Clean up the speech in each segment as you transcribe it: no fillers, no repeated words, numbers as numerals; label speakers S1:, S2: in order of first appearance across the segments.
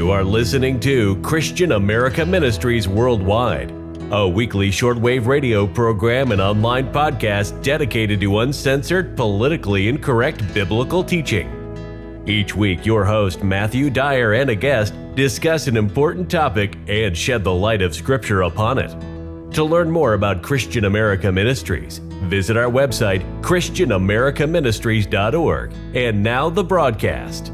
S1: You are listening to Christian America Ministries Worldwide, a weekly shortwave radio program and online podcast dedicated to uncensored, politically incorrect biblical teaching. Each week, your host, Matthew Dyer, and a guest discuss an important topic and shed the light of Scripture upon it. To learn more about Christian America Ministries, visit our website, christianamericaministries.org. And now the broadcast.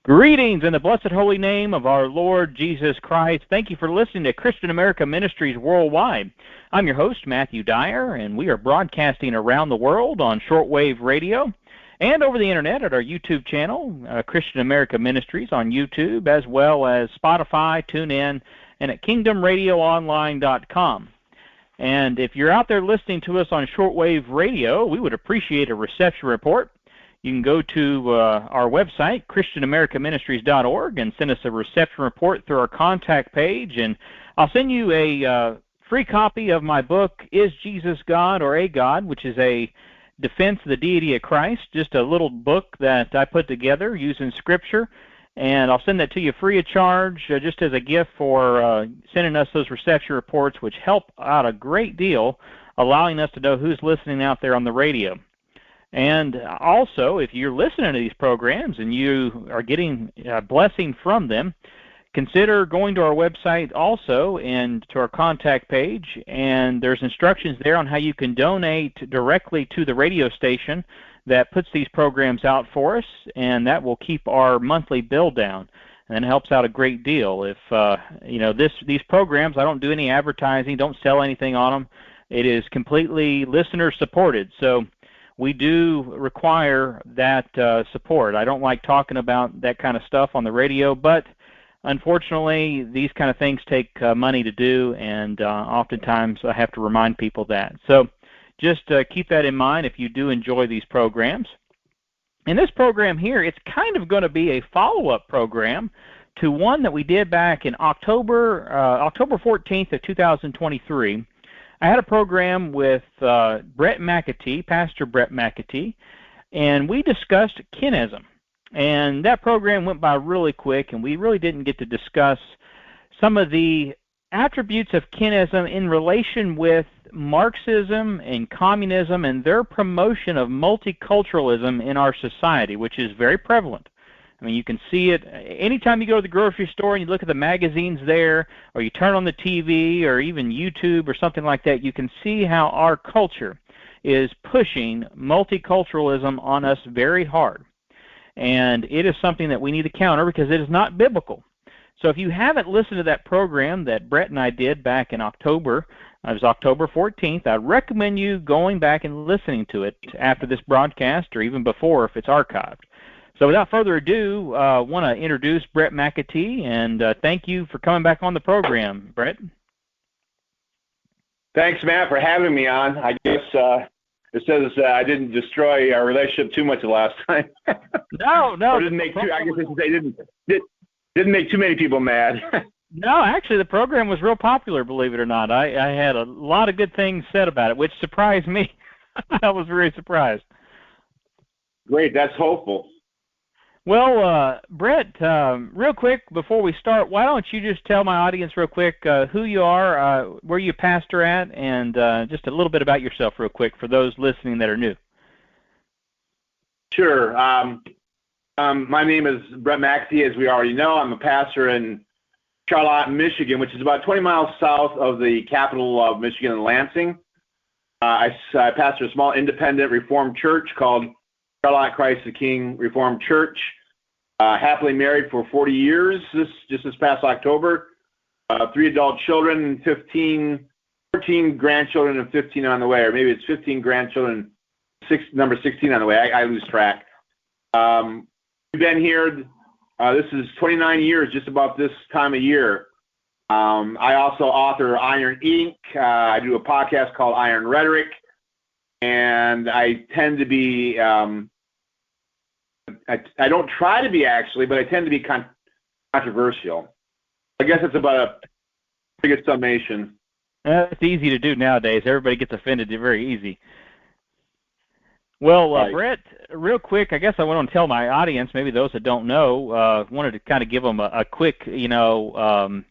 S2: Greetings in the blessed holy name of our Lord Jesus Christ. Thank you for listening to Christian America Ministries Worldwide. I'm your host, Matthew Dyer, and we are broadcasting around the world on shortwave radio and over the internet at our YouTube channel, Christian America Ministries on YouTube, as well as Spotify, TuneIn, and at kingdomradioonline.com. And if you're out there listening to us on shortwave radio, we would appreciate a reception report. You can go to our website, christianamericaministries.org, and send us a reception report through our contact page. And I'll send you a free copy of my book, Is Jesus God or a God?, which is a defense of the deity of Christ, just a little book that I put together using Scripture. And I'll send that to you free of charge, just as a gift for sending us those reception reports, which help out a great deal, allowing us to know who's listening out there on the radio. And also, if you're listening to these programs and you are getting a blessing from them, consider going to our website also and to our contact page, and there's instructions there on how you can donate directly to the radio station that puts these programs out for us, and that will keep our monthly bill down, and it helps out a great deal. If these programs, I don't do any advertising, don't sell anything on them. It is completely listener supported, so we do require that support. I don't like talking about that kind of stuff on the radio, but unfortunately, these kind of things take money to do, and oftentimes I have to remind people that. So just keep that in mind if you do enjoy these programs. In this program here, it's kind of going to be a follow-up program to one that we did back in October 14th of 2023. I had a program with Bret McAtee, Pastor Bret McAtee, and we discussed Kinism. And that program went by really quick, and we really didn't get to discuss some of the attributes of Kinism in relation with Marxism and communism and their promotion of multiculturalism in our society, which is very prevalent. I mean, you can see it anytime you go to the grocery store and you look at the magazines there, or you turn on the TV or even YouTube or something like that, you can see how our culture is pushing multiculturalism on us very hard. And it is something that we need to counter because it is not biblical. So if you haven't listened to that program that Bret and I did back in October, it was October 14th, I recommend you going back and listening to it after this broadcast or even before if it's archived. So without further ado, I want to introduce Bret McAtee, and thank you for coming back on the program, Bret.
S3: Thanks, Matt, for having me on. I guess it says I didn't destroy our relationship too much the last time.
S2: No.
S3: Or didn't make too, I guess they didn't make too many people mad.
S2: No, actually, the program was real popular, believe it or not. I had a lot of good things said about it, which surprised me. I was very surprised.
S3: Great, that's hopeful.
S2: Well, Bret, real quick before we start, why don't you just tell my audience real quick who you are, where you pastor at, and just a little bit about yourself real quick for those listening that are new.
S3: Sure. My name is Bret McAtee, as we already know. I'm a pastor in Charlotte, Michigan, which is about 20 miles south of the capital of Michigan in Lansing. I pastor a small independent Reformed church called Charlotte Christ the King Reformed Church. Happily married for 40 years, this past October. 3 adult children, 14 grandchildren, and 15 on the way, or maybe it's 15 grandchildren, number 16 on the way. I lose track. We've been here, this is 29 years, just about this time of year. I also author Iron Ink. I do a podcast called Iron Rhetoric, and I tend to be I don't try to be actually, but I tend to be controversial. I guess it's about a pretty good summation.
S2: It's easy to do nowadays. Everybody gets offended very easy. Well,
S3: Right.
S2: Bret, real quick, I guess I want to tell my audience, maybe those that don't know, wanted to kind of give them a quick, a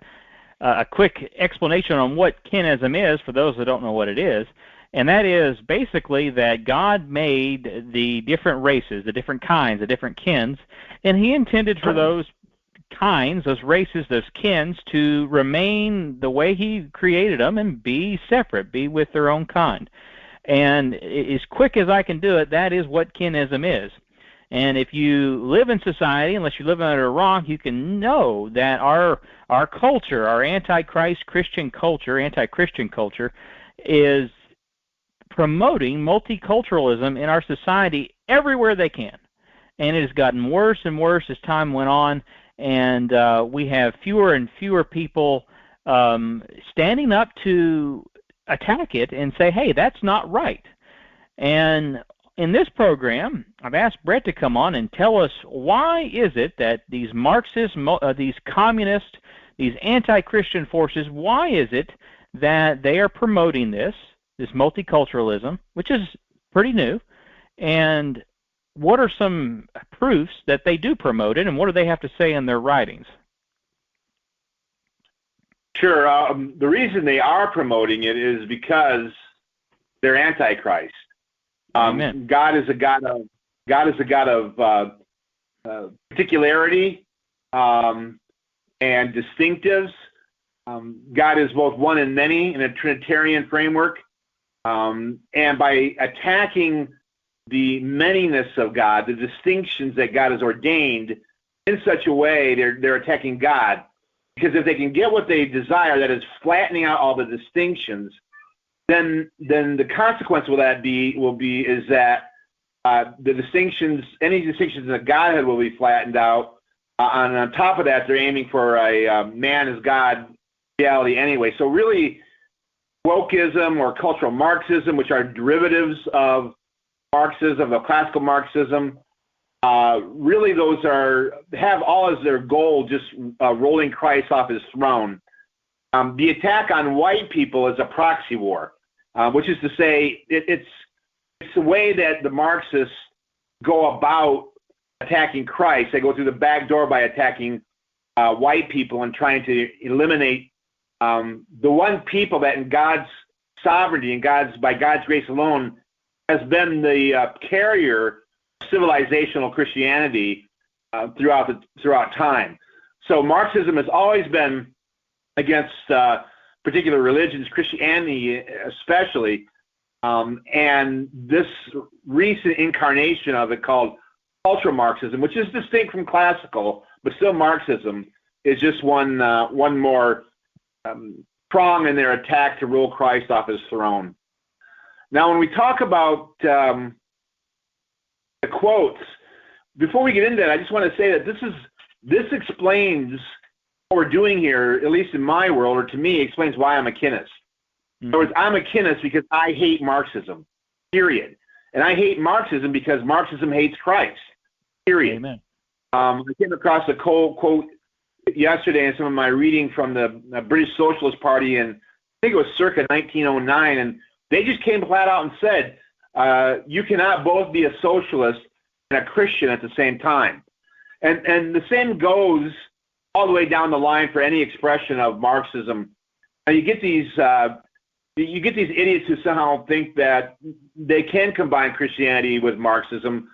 S2: quick explanation on what kinism is for those that don't know what it is. And that is basically that God made the different races, the different kinds, the different kins, and he intended for those kinds, those races, those kins to remain the way he created them and be separate, be with their own kind. And as quick as I can do it, that is what kinism is. And if you live in society, unless you live under a rock, you can know that our culture, our anti-Christ Christian culture, anti-Christian culture, is promoting multiculturalism in our society everywhere they can. And it has gotten worse and worse as time went on, and we have fewer and fewer people standing up to attack it and say, hey, that's not right. And in this program, I've asked Bret to come on and tell us why is it that these Marxists, these communists, these anti-Christian forces, why is it that they are promoting this multiculturalism, which is pretty new, and what are some proofs that they do promote it, and what do they have to say in their writings?
S3: Sure. The reason they are promoting it is because they're antichrist.
S2: Amen.
S3: God is a God of particularity and distinctives. God is both one and many in a Trinitarian framework. And by attacking the manyness of God, the distinctions that God has ordained in such a way, they're attacking God. Because if they can get what they desire, that is flattening out all the distinctions, then the consequence will be that the distinctions, any distinctions in the Godhead will be flattened out. And on top of that, they're aiming for a man as God reality anyway. So really, wokeism or cultural Marxism, which are derivatives of Marxism, of classical Marxism, really those have all as their goal just rolling Christ off his throne. The attack on white people is a proxy war, which is to say it's the way that the Marxists go about attacking Christ. They go through the back door by attacking white people and trying to eliminate the one people that in God's sovereignty and by God's grace alone has been the carrier of civilizational Christianity throughout time. So Marxism has always been against particular religions, Christianity especially, and this recent incarnation of it called cultural Marxism, which is distinct from classical, but still Marxism, is just one more prong in their attack to roll Christ off his throne. Now, when we talk about the quotes, before we get into that, I just want to say that this explains what we're doing here, at least in my world, or to me, explains why I'm a kinist. In other words, I'm a kinist because I hate Marxism, period. And I hate Marxism because Marxism hates Christ, period.
S2: Amen.
S3: I came across a quote yesterday in some of my reading from the British Socialist Party, and I think it was circa 1909, and they just came flat out and said, you cannot both be a socialist and a Christian at the same time. And the same goes all the way down the line for any expression of Marxism. And you get these idiots who somehow think that they can combine Christianity with Marxism,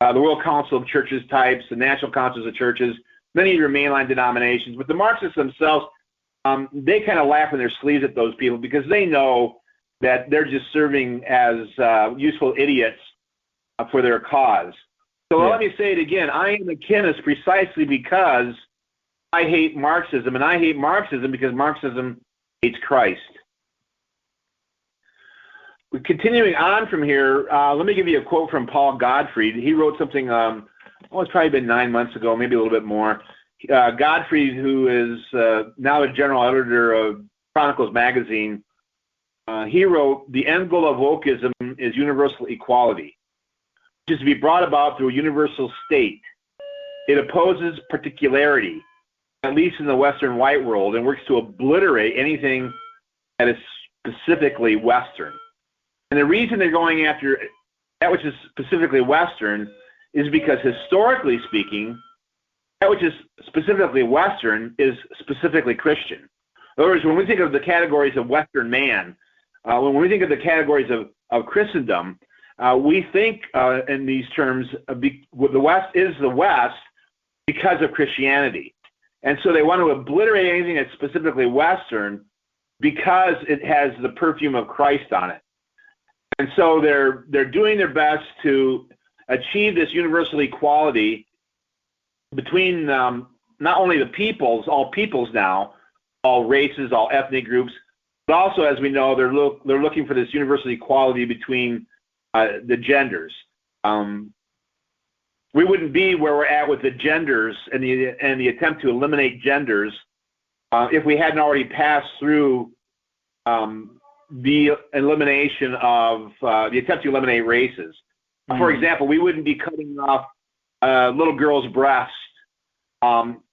S3: the World Council of Churches types, the National Councils of Churches, many of your mainline denominations. But the Marxists themselves, they kind of laugh in their sleeves at those people because they know that they're just serving as useful idiots for their cause. So Let me say it again. I am a kinist precisely because I hate Marxism, and I hate Marxism because Marxism hates Christ. Continuing on from here, let me give you a quote from Paul Gottfried. He wrote something, it's probably been 9 months ago, maybe a little bit more. Gottfried, who is now the general editor of Chronicles magazine, he wrote, "The end goal of wokeism is universal equality. which is to be brought about through a universal state. It opposes particularity, at least in the Western white world, and works to obliterate anything that is specifically Western. And the reason they're going after that which is specifically Western is because, historically speaking, that which is specifically Western is specifically Christian. In other words, when we think of the categories of Western man, when we think of the categories of Christendom, we think in these terms, the West is the West because of Christianity. And so they want to obliterate anything that's specifically Western because it has the perfume of Christ on it. And so they're doing their best to achieve this universal equality between not only the peoples, all peoples now, all races, all ethnic groups, but also, as we know, they're looking for this universal equality between the genders. We wouldn't be where we're at with the genders and the attempt to eliminate genders if we hadn't already passed through the elimination of the attempt to eliminate races. For example, we wouldn't be cutting off little girls' breasts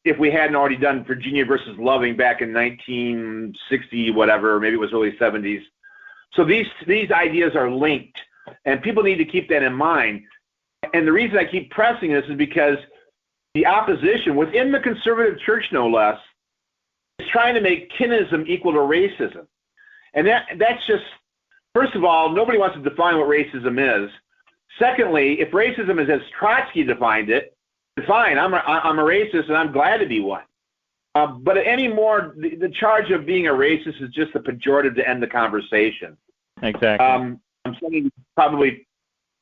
S3: if we hadn't already done Virginia versus Loving back in 1960, whatever, maybe it was early 70s. So these ideas are linked, and people need to keep that in mind. And the reason I keep pressing this is because the opposition within the conservative church, no less, is trying to make kinism equal to racism. And that's just, first of all, nobody wants to define what racism is. Secondly, if racism is as Trotsky defined it, fine, I'm a racist and I'm glad to be one. But anymore, the charge of being a racist is just a pejorative to end the conversation.
S2: Exactly.
S3: I'm starting to probably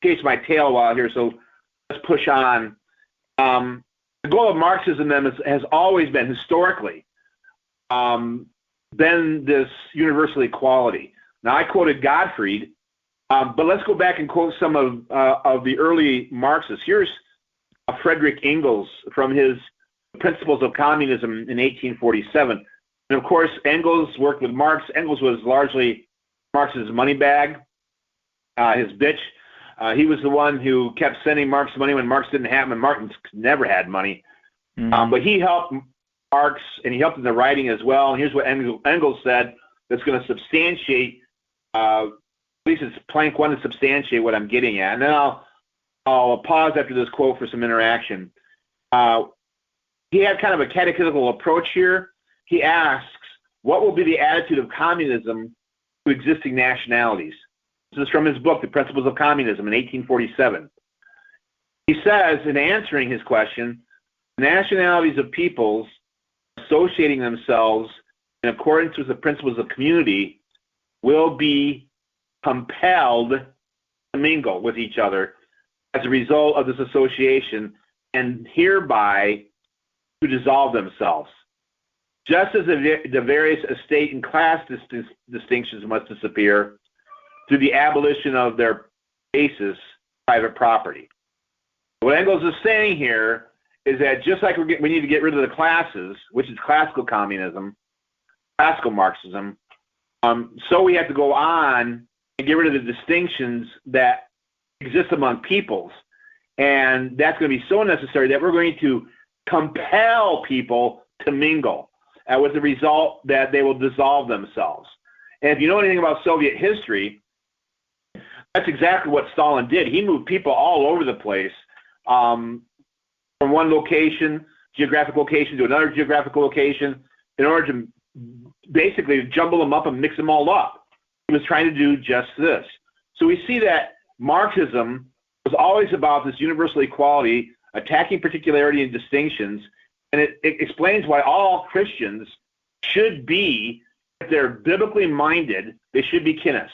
S3: chase my tail a while here, so let's push on. The goal of Marxism then has always been, historically, been this universal equality. Now, I quoted Gottfried, but let's go back and quote some of the early Marxists. Here's Friedrich Engels from his Principles of Communism in 1847. And of course, Engels worked with Marx. Engels was largely Marx's money bag, his bitch. He was the one who kept sending Marx money when Marx didn't have him, and Marx never had money. But he helped Marx, and he helped in the writing as well. And here's what Engels said that's going to substantiate, at least it's plank one to substantiate what I'm getting at. And then I'll pause after this quote for some interaction. He had kind of a catechetical approach here. He asks, what will be the attitude of communism to existing nationalities? This is from his book, The Principles of Communism, in 1847. He says, in answering his question, nationalities of peoples associating themselves in accordance with the principles of community will be compelled to mingle with each other as a result of this association, and hereby to dissolve themselves. Just as the various estate and class distinctions must disappear through the abolition of their basis, private property. What Engels is saying here is that just like we need to get rid of the classes, which is classical communism, classical Marxism, so we have to go on and get rid of the distinctions that exist among peoples. And that's going to be so necessary that we're going to compel people to mingle, with the result that they will dissolve themselves. And if you know anything about Soviet history, that's exactly what Stalin did. He moved people all over the place, from one geographic location to another geographical location, in order to basically jumble them up and mix them all up. He was trying to do just this. So we see that Marxism was always about this universal equality, attacking particularity and distinctions, and it explains why all Christians should be, if they're biblically minded, they should be kinist.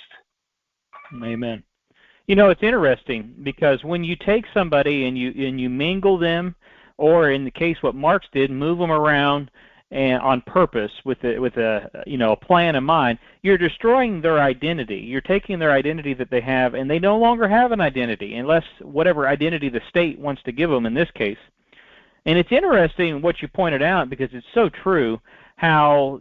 S2: Amen. You know, it's interesting because when you take somebody and you mingle them, or in the case what Marx did, move them around and on purpose with a plan in mind, you're destroying their identity. You're taking their identity that they have, and they no longer have an identity unless whatever identity the state wants to give them in this case. And it's interesting what you pointed out because it's so true how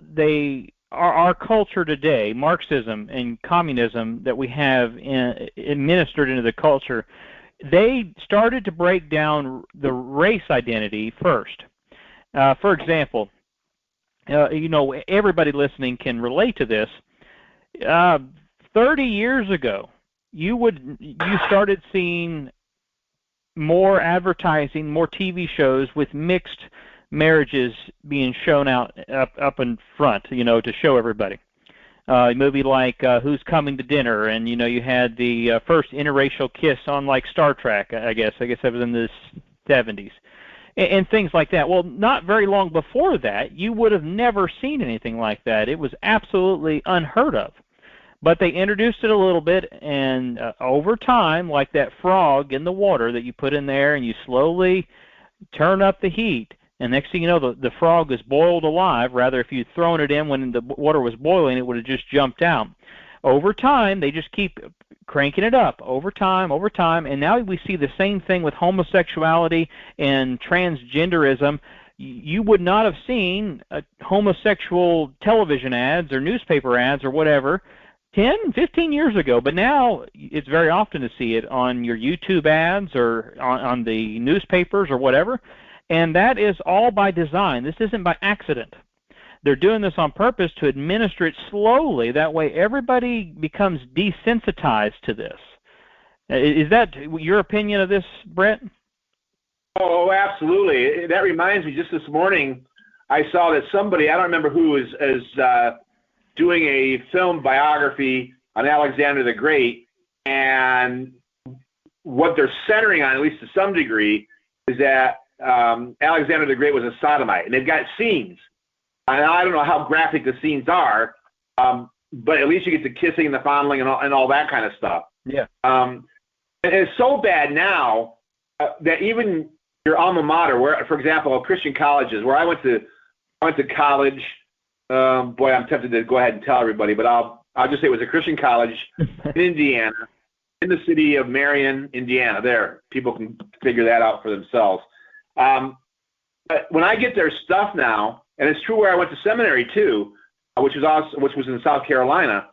S2: our culture today, Marxism and communism that we have administered into the culture, they started to break down the race identity first. For example, everybody listening can relate to this. 30 years ago, you started seeing more advertising, more TV shows with mixed marriages being shown up in front, to show everybody. A movie like Who's Coming to Dinner, and you had the first interracial kiss on like Star Trek. I guess that was in the 70s, and things like that. Well, not very long before that, you would have never seen anything like that. It was absolutely unheard of. But they introduced it a little bit, and over time, like that frog in the water that you put in there, and you slowly turn up the heat, and next thing you know, the frog is boiled alive. Rather, if you'd thrown it in when the water was boiling, it would have just jumped out. Over time, they just keep cranking it up, over time, and now we see the same thing with homosexuality and transgenderism. You would not have seen homosexual television ads or newspaper ads or whatever 10, 15 years ago, but now it's very often to see it on your YouTube ads or on the newspapers or whatever, and that is all by design. This isn't by accident. They're doing this on purpose to administer it slowly. That way everybody becomes desensitized to this. Is that your opinion of this, Bret?
S3: Oh, absolutely. That reminds me, just this morning, I saw that somebody, I don't remember who, is doing a film biography on Alexander the Great, and what they're centering on, at least to some degree, is that Alexander the Great was a sodomite, and they've got scenes. And I don't know how graphic the scenes are, but at least you get the kissing and the fondling and all that kind of stuff.
S2: Yeah.
S3: And it's so bad now that even your alma mater, where, for example, Christian colleges, where I went to college. Boy, I'm tempted to go ahead and tell everybody, but I'll just say it was a Christian college in Indiana, in the city of Marion, Indiana. There, people can figure that out for themselves. But when I get their stuff now, and it's true where I went to seminary too, which was in South Carolina,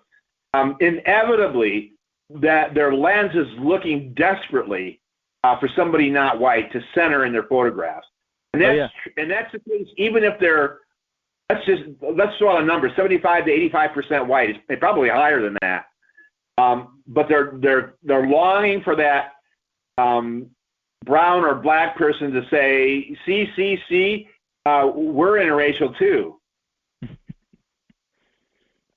S3: inevitably that their lens is looking desperately for somebody not white to center in their photographs, and that's the case even if they're. Let's throw out a number, 75 to 85% white. It's probably higher than that. But they're longing for that brown or black person to say, see, we're interracial too.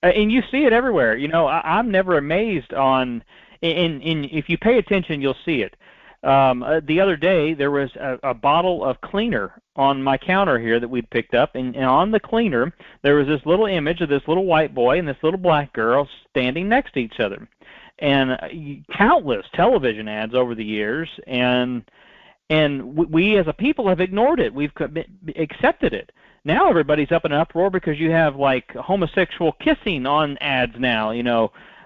S2: And you see it everywhere. I'm never amazed on, and if you pay attention, you'll see it. The other day, there was a bottle of cleaner on my counter here that we'd picked up, and on the cleaner, there was this little image of this little white boy and this little black girl standing next to each other. And countless television ads over the years, and we as a people have ignored it. We've accepted it. Now everybody's up in an uproar because you have like homosexual kissing on ads now,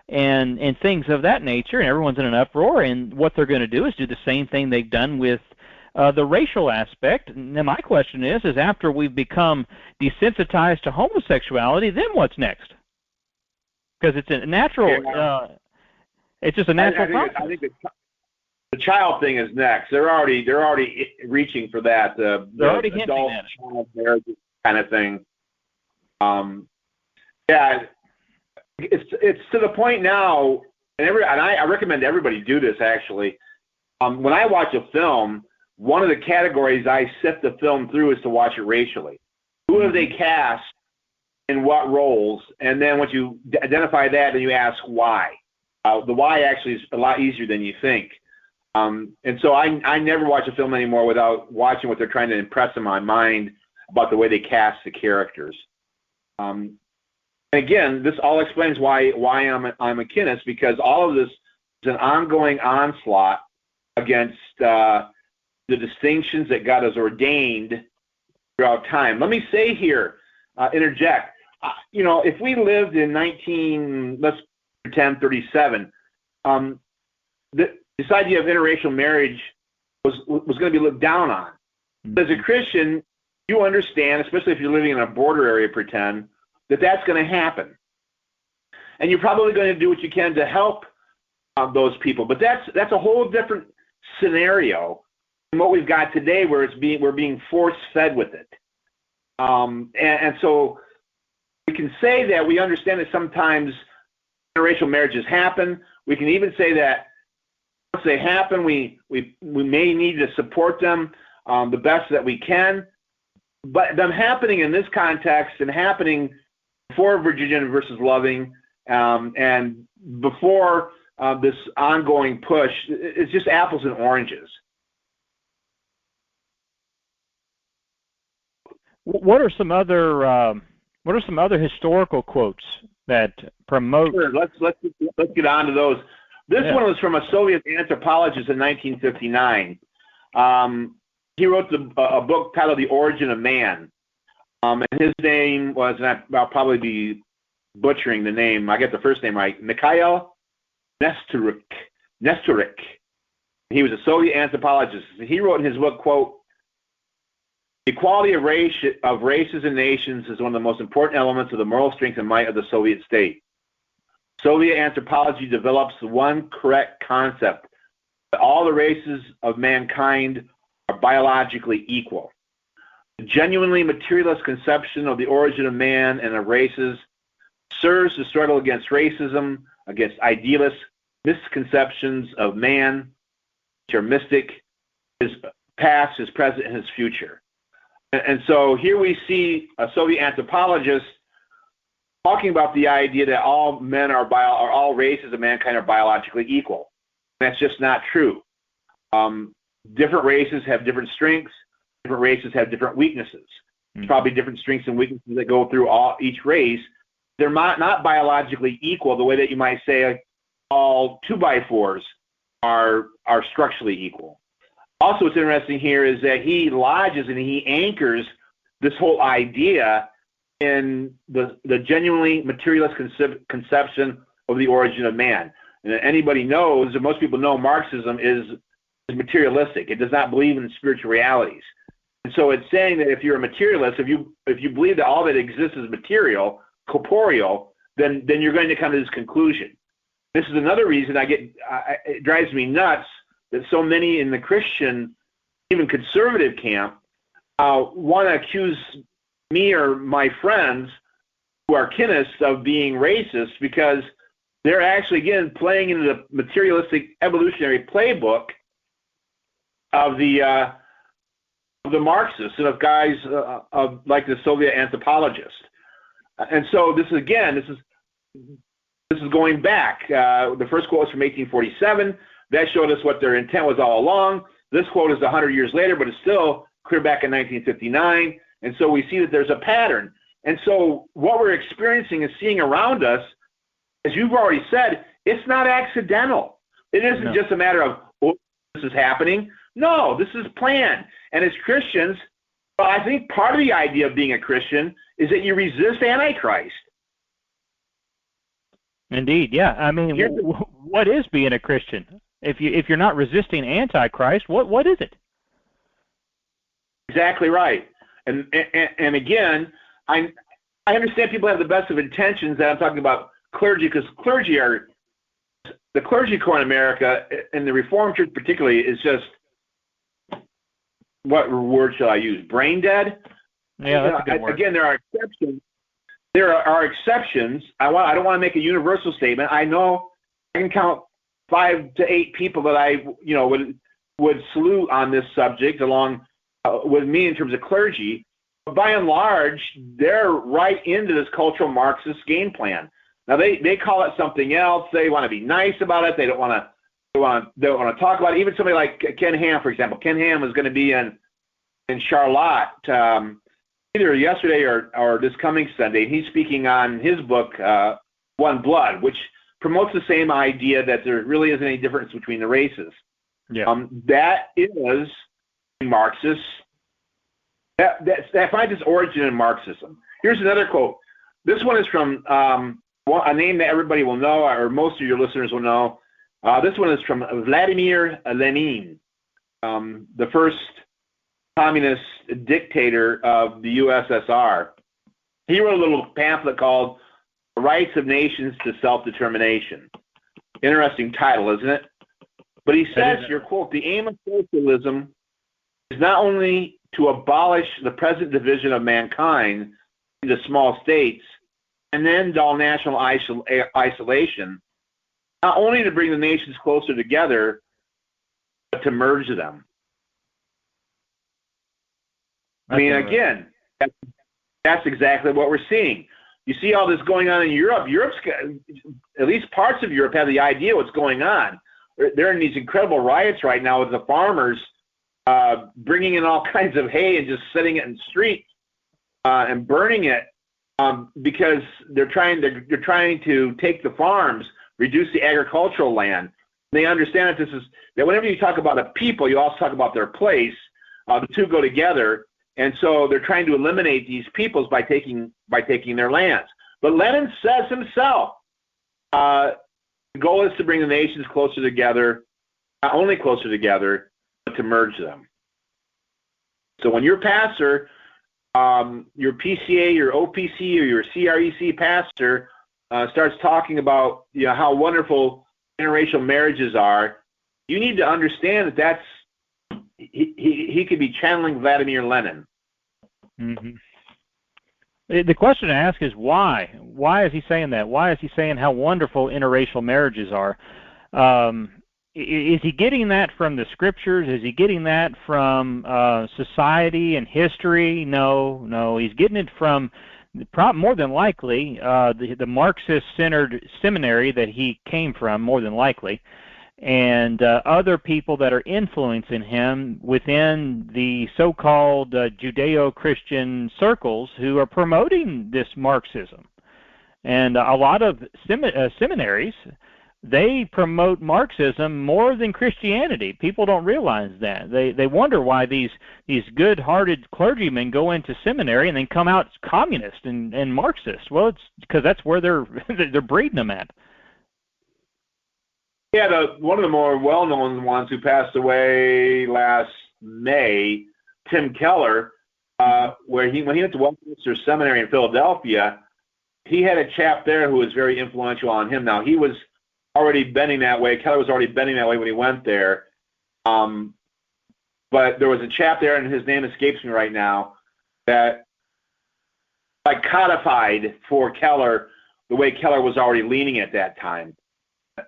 S2: and things of that nature, and everyone's in an uproar, and what they're going to do is do the same thing they've done with the racial aspect. And then my question is after we've become desensitized to homosexuality, then what's next? Because it's a natural, it's just a natural process.
S3: I think the child thing is next. They're already reaching for that. They're already adult child marriage kind of thing. It's to the point now, and I recommend everybody do this actually. When I watch a film, one of the categories I sift the film through is to watch it racially. Who have they cast in what roles? And then once you identify that, then you ask why. The why actually is a lot easier than you think. And so I never watch a film anymore without watching what they're trying to impress in my mind about the way they cast the characters. And again, this all explains why I'm a Kinist, because all of this is an ongoing onslaught against the distinctions that God has ordained throughout time. Let me say here, interject. If we lived in 1937, this idea of interracial marriage was going to be looked down on. As a Christian, you understand, especially if you're living in a border area, pretend, that that's going to happen. And you're probably going to do what you can to help those people. But that's a whole different scenario than what we've got today, where we're being force-fed with it. And so we can say that we understand that sometimes interracial marriages happen. We can even say that once they happen, we may need to support them the best that we can. But them happening in this context and happening before Virginia versus Loving and before this ongoing push, it's just apples and oranges.
S2: What are some other historical quotes that promote?
S3: Sure. Let's get on to those. This one was from a Soviet anthropologist in 1959. He wrote a book titled "The Origin of Man," and his name was, and I'll probably be butchering the name. I get the first name right. Mikhail Nestorik. He was a Soviet anthropologist. He wrote in his book, quote, "Equality of races and nations is one of the most important elements of the moral strength and might of the Soviet state. Soviet anthropology develops the one correct concept that all the races of mankind are biologically equal. The genuinely materialist conception of the origin of man and of races serves to struggle against racism, against idealist misconceptions of man, which are mystic, his past, his present, and his future." And so here we see a Soviet anthropologist talking about the idea that all men or all races of mankind are biologically equal. That's just not true. Different races have different strengths. Different races have different weaknesses. There's probably different strengths and weaknesses that go through each race. They're not biologically equal the way that you might say all 2x4s are structurally equal. Also, what's interesting here is that he lodges and he anchors this whole idea in the genuinely materialist conception of the origin of man. And anybody knows, or most people know, Marxism is materialistic. It does not believe in spiritual realities. And so it's saying that if you're a materialist, if you believe that all that exists is material, corporeal, then you're going to come to this conclusion. This is another reason it drives me nuts that so many in the Christian, even conservative camp, want to accuse me or my friends who are Kinists of being racist, because they're actually, again, playing into the materialistic evolutionary playbook of the Marxists and of guys like the Soviet anthropologist. And so this is going back. The first quote is from 1847. That showed us what their intent was all along. This quote is 100 years later, but it's still clear back in 1959. And so we see that there's a pattern. And so what we're experiencing and seeing around us, as you've already said, it's not accidental. It isn't just a matter of, oh, this is happening. No, this is planned. And as Christians, well, I think part of the idea of being a Christian is that you resist Antichrist.
S2: Indeed, yeah. I mean, what is being a Christian? If you're not resisting Antichrist, what is it?
S3: Exactly right. And again, I understand people have the best of intentions. That I'm talking about clergy, because the clergy corps in America, and the Reformed Church particularly, is just, what word shall I use? Brain dead.
S2: Yeah, that's a good word.
S3: Again, there are exceptions. There are exceptions. I don't want to make a universal statement. I know I can count 5 to 8 people that I would salute on this subject along with me in terms of clergy. But by and large, they're right into this cultural Marxist game plan. Now they call it something else. They want to be nice about it. They don't want to talk about it. Even somebody like Ken Ham, for example. Ken Ham is going to be in Charlotte either yesterday or this coming Sunday. He's speaking on his book, One Blood, which promotes the same idea that there really isn't any difference between the races.
S2: Yeah.
S3: That is Marxist. That finds its origin in Marxism. Here's another quote. This one is from a name that everybody will know, or most of your listeners will know. This one is from Vladimir Lenin, the first communist dictator of the USSR. He wrote a little pamphlet called The Rights of Nations to Self-Determination. Interesting title, isn't it? But he says here, quote, the aim of socialism is not only to abolish the present division of mankind into small states and end all national isolation, not only to bring the nations closer together, but to merge them. I mean, again, that's exactly what we're seeing. You see all this going on in Europe. At least parts of Europe have the idea what's going on. They're in these incredible riots right now with the farmers bringing in all kinds of hay and just setting it in the street and burning it because they're trying to take the farms, reduce the agricultural land. They understand that whenever you talk about a people, you also talk about their place. The two go together. And so they're trying to eliminate these peoples by taking their lands. But Lenin says himself, the goal is to bring the nations closer together, not only closer together, but to merge them. So when your pastor, your PCA, your OPC, or your CREC pastor starts talking about how wonderful interracial marriages are, you need to understand that he could be channeling Vladimir Lenin.
S2: Mm-hmm. The question to ask is why? Why is he saying that? Why is he saying how wonderful interracial marriages are? Is he getting that from the scriptures? Is he getting that from society and history? No. He's getting it from more than likely the Marxist-centered seminary that he came from, more than likely, and other people that are influencing him within the so-called Judeo-Christian circles who are promoting this Marxism. And a lot of seminaries, they promote Marxism more than Christianity. People don't realize that. They wonder why these good-hearted clergymen go into seminary and then come out communist and Marxist. Well, it's because that's where they're breeding them at.
S3: Yeah, one of the more well-known ones who passed away last May, Tim Keller, when he went to Westminster Seminary in Philadelphia, he had a chap there who was very influential on him. Now, he was already bending that way. Keller was already bending that way when he went there. But there was a chap there, and his name escapes me right now, that codified for Keller the way Keller was already leaning at that time.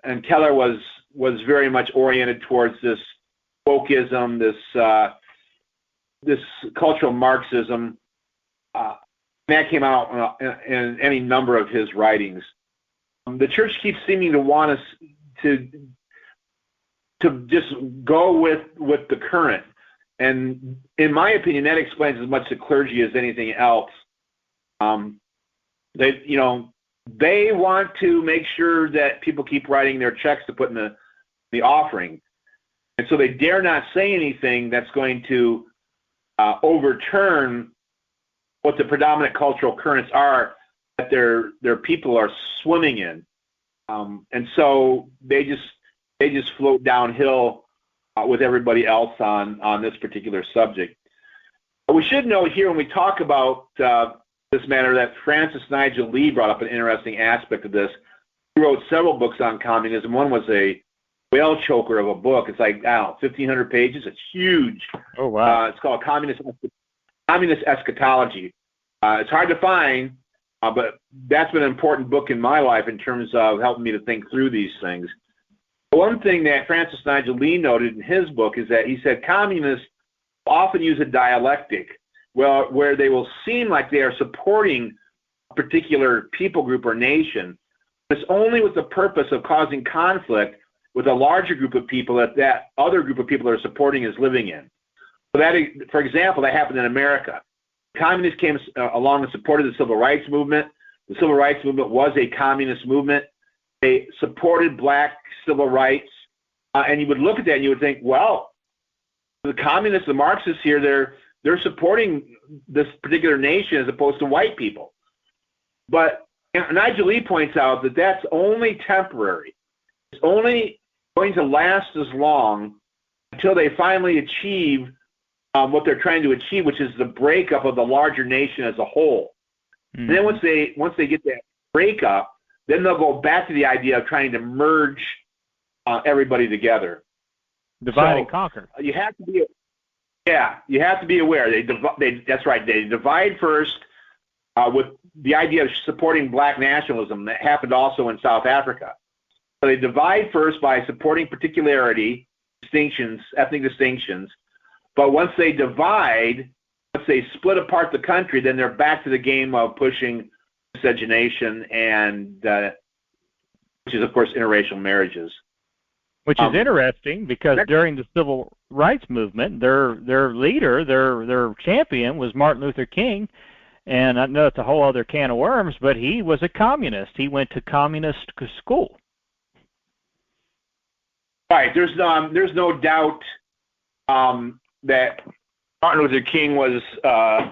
S3: And Keller was very much oriented towards this wokeism, this cultural Marxism. That came out in any number of his writings. The church keeps seeming to want us to just go with the current, and in my opinion, that explains as much the clergy as anything else. They want to make sure that people keep writing their checks to put in the offering. And so they dare not say anything that's going to overturn what the predominant cultural currents are that their people are swimming in. And so they just float downhill with everybody else on this particular subject. But we should note here when we talk about this matter that Francis Nigel Lee brought up an interesting aspect of this. He wrote several books on communism. One was a whale choker of a book. It's 1,500 pages. It's huge.
S2: Oh, wow.
S3: It's called Communist Eschatology. It's hard to find, but that's been an important book in my life in terms of helping me to think through these things. One thing that Francis Nigel Lee noted in his book is that he said communists often use a dialectic where they will seem like they are supporting a particular people group or nation. It's only with the purpose of causing conflict with a larger group of people that other group of people they're supporting is living in. So that, for example, that happened in America. Communists came along and supported the civil rights movement. The civil rights movement was a communist movement. They supported black civil rights. And you would look at that and you would think, well, the communists, the Marxists here, they're supporting this particular nation as opposed to white people. But Nigel Lee points out that that's only temporary. It's only going to last as long until they finally achieve what they're trying to achieve, which is the breakup of the larger nation as a whole. Mm-hmm. And then once they get that breakup, then they'll go back to the idea of trying to merge everybody together.
S2: Divide and conquer.
S3: You have to be, you have to be aware. That's right. They divide first with the idea of supporting black nationalism. That happened also in South Africa. So they divide first by supporting particularity, distinctions, ethnic distinctions. But once they divide, once they split apart the country, then they're back to the game of pushing miscegenation and, which is of course interracial marriages.
S2: Which is interesting because during the civil rights movement, their leader, their champion was Martin Luther King, and I know it's a whole other can of worms, but he was a communist. He went to communist school.
S3: Right. There's no doubt that Martin Luther King was a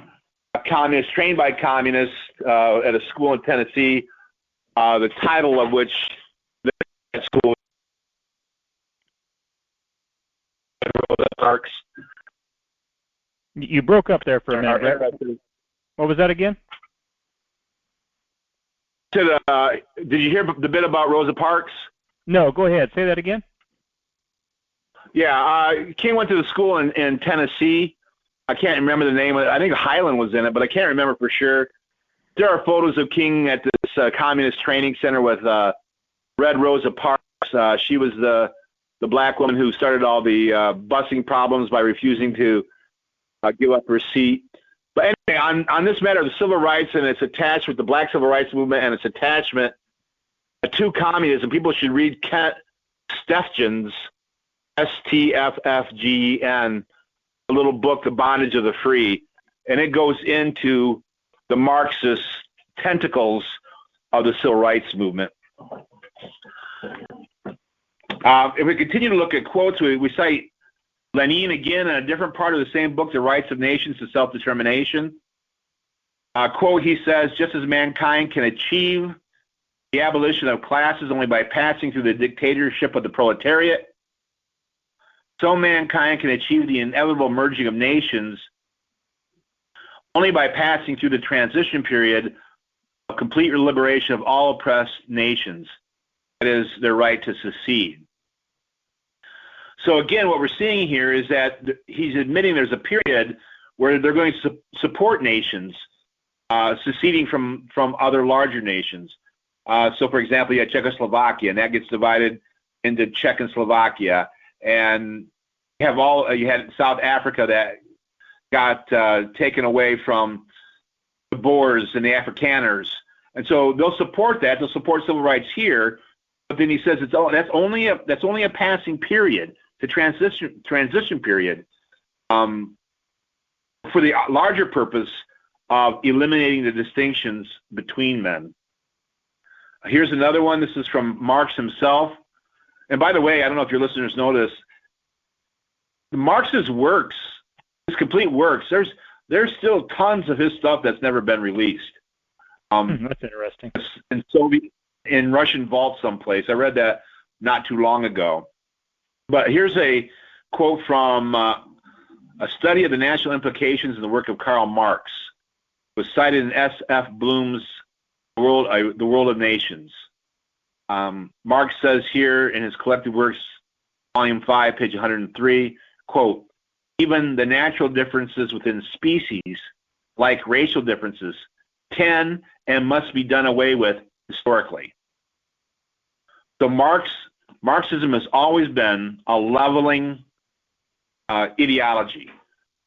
S3: communist, trained by communists at a school in Tennessee, the title of which that school Parks.
S2: You broke up there for a minute, Bret. What was that again?
S3: Did you hear the bit about Rosa Parks?
S2: No, go ahead. Say that again.
S3: Yeah, King went to the school in Tennessee. I can't remember the name of it. I think Highland was in it, but I can't remember for sure. There are photos of King at this communist training center with Red Rosa Parks. She was the black woman who started all the busing problems by refusing to give up her seat. But anyway, on this matter of the civil rights and its attachment, the black civil rights movement and its attachment to communism, people should read Kent Steffgen's, Stffgen, a little book, The Bondage of the Free, and it goes into the Marxist tentacles of the civil rights movement. If we continue to look at quotes, we cite Lenin again in a different part of the same book, The Rights of Nations to Self-Determination. Quote, he says, just as mankind can achieve the abolition of classes only by passing through the dictatorship of the proletariat, so mankind can achieve the inevitable merging of nations only by passing through the transition period of complete liberation of all oppressed nations, that is, their right to secede. So again, what we're seeing here is that he's admitting there's a period where they're going to support nations seceding from other larger nations. So for example, you had Czechoslovakia, and that gets divided into Czech and Slovakia. And you had South Africa that got taken away from the Boers and the Afrikaners. And so they'll support that. They'll support civil rights here. But then he says that's only a passing period, the transition period, for the larger purpose of eliminating the distinctions between men. Here's another one. This is from Marx himself. And by the way, I don't know if your listeners know this. Marx's works, his complete works, there's still tons of his stuff that's never been released.
S2: That's interesting.
S3: In Russian vault someplace. I read that not too long ago. But here's a quote from a study of the national implications in the work of Karl Marx. It was cited in S.F. Bloom's The World of Nations. Marx says here in his collected works, volume 5, page 103, quote, even the natural differences within species, like racial differences, can and must be done away with historically. So Marxism has always been a leveling ideology.